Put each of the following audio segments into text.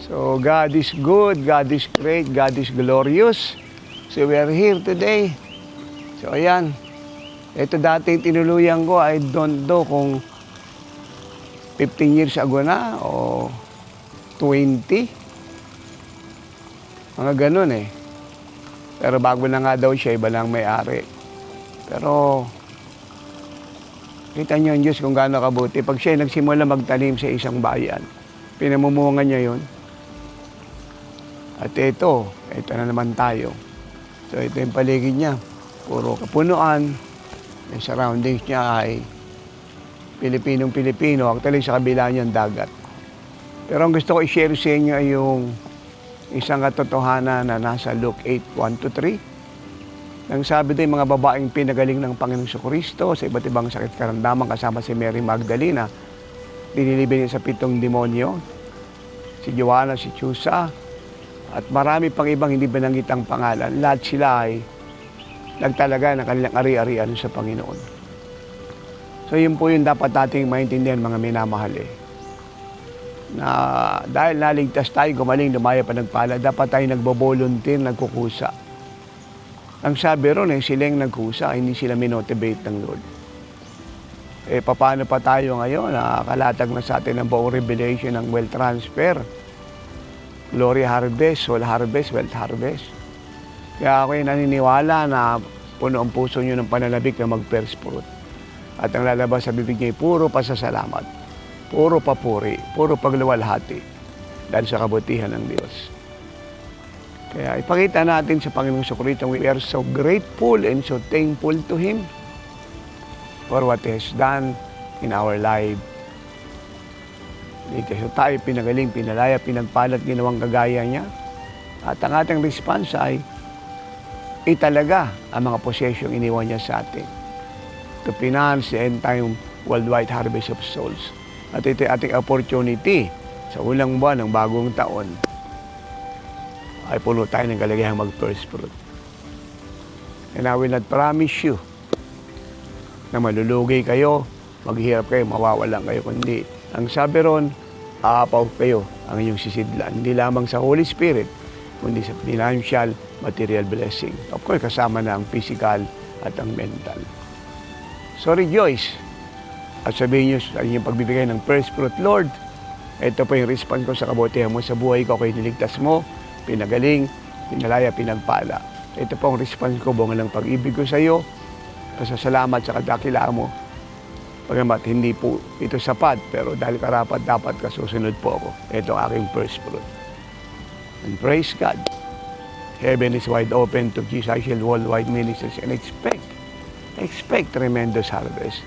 So, God is good, God is great, God is glorious. So, we are here today. So, ayan. Ito dati tinuluyan ko, I don't know kung 15 years ago na o 20. Mga ganun eh. Pero bago na nga daw siya, iba lang may-ari. Pero, kita niyo ang Diyos kung gaano kabuti. Pag siya nagsimula magtanim sa isang bayan, pinamumungan niya yon. At ito na naman tayo. So ito yung paligid niya. Puro kapunuan. Yung surroundings niya ay Pilipinong-Pilipino. Actually sa kabila niya ang dagat. Pero ang gusto ko i-share sa inyo ay yung isang katotohanan na nasa Luke 8:1-3. Nang sabi din mga babaeng pinagaling ng Panginoong Jesucristo sa iba't ibang sakit karamdaman kasama si Mary Magdalena. Dinilibin niya sa 7 demonyo. Si Joanna, si Chusa, at marami pang ibang hindi binanggit ang pangalan. Lahat sila ay nagtalaga ng kanilang ari-arian sa Panginoon. So yun po yung dapat nating maintindihan mga minamahal eh. Na dahil naligtas tayo, gumaling, lumaya pa nagpala, dapat tayo nagbo-volunteer, nagkukusa. Ang sabi ron eh, sila yung nagkusa, hindi sila minotivate ng Lord. Eh paano pa tayo ngayon? Nakakalatag na sa atin ang buong revelation ng wealth transfer. Glory harvest, soul harvest, wealth harvest. Kaya ako'y naniniwala na puno ang puso nyo ng pananabik na mag-first fruit. At ang lalabas sa bibig niya ay puro pasasalamat, puro papuri, puro pagluwalhati dahil sa kabutihan ng Diyos. Kaya ipakita natin sa Panginoong Jesucristo, we are so grateful and so thankful to Him for what He has done in our life. Kasi tayo pinagaling, pinalaya, pinagpalat, ginawang kagaya niya. At ang ating response ay italaga ang mga possession iniwan niya sa atin to finance the end time worldwide harvest of souls. At ito ating opportunity sa ulang buwan ng bagong taon ay puno tayo ng kalagayang mag-first fruit. And I will not promise you na malulugi kayo, maghihirap kayo, mawawalan kayo, kundi ang sabi ron, aapaw kayo ang inyong sisidlan. Hindi lamang sa Holy Spirit, kundi sa financial, material blessing. Of course, kasama na ang physical at ang mental. So rejoice. At sabihin nyo sa inyong pagbibigay ng first fruit, Lord, ito po yung response ko sa kabutihan mo sa buhay ko. Ako'y niligtas mo, pinagaling, pinalaya, pinagpala. Ito po ang response ko, bunga ng pag-ibig ko sa iyo, pasasalamat sa kadakilaan mo. Pagamat hindi po ito sapat, pero dahil karapat dapat kasusunod po ako. Ito ang aking first fruit. And praise God. Heaven is wide open to Jesus worldwide ministries and expect tremendous harvest.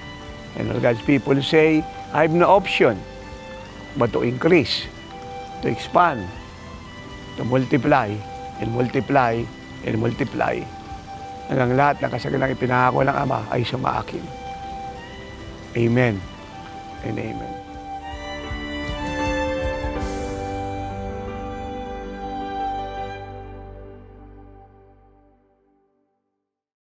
And all God's people say, I have no option but to increase, to expand, to multiply, and multiply, and multiply. Hanggang lahat ng kasagalang ipinangako ng Ama ay sumaakin. Amen and amen.